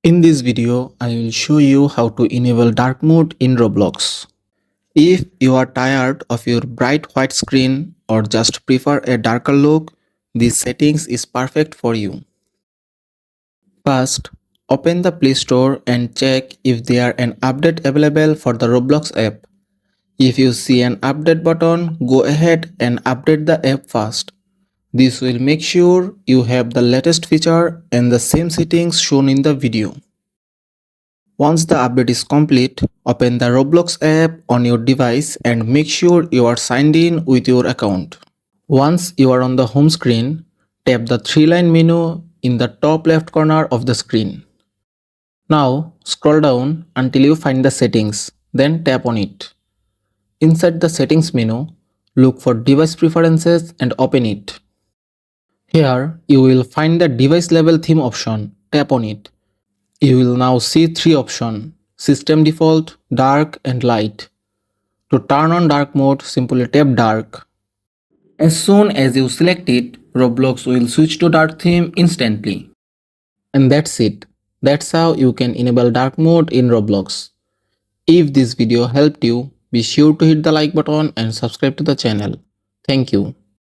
In this video, I will show you how to enable dark mode in Roblox. If you are tired of your bright white screen or just prefer a darker look, this settings is perfect for you. First, open the Play Store and check if there an update available for the Roblox app. If you see an update button, go ahead and update the app fast. This will make sure you have the latest feature and the same settings shown in the video. Once the update is complete, open the Roblox app on your device and make sure you are signed in with your account. Once you are on the home screen, tap the three-line menu in the top left corner of the screen. Now scroll down until you find the settings, then tap on it. Inside the settings menu, look for device preferences and open it. Here you will find the device level theme option, tap on it. You will now see three options: System Default, Dark and Light. To turn on dark mode, simply tap Dark. As soon as you select it, Roblox will switch to dark theme instantly. And that's it. That's how you can enable dark mode in Roblox. If this video helped you, be sure to hit the like button and subscribe to the channel. Thank you.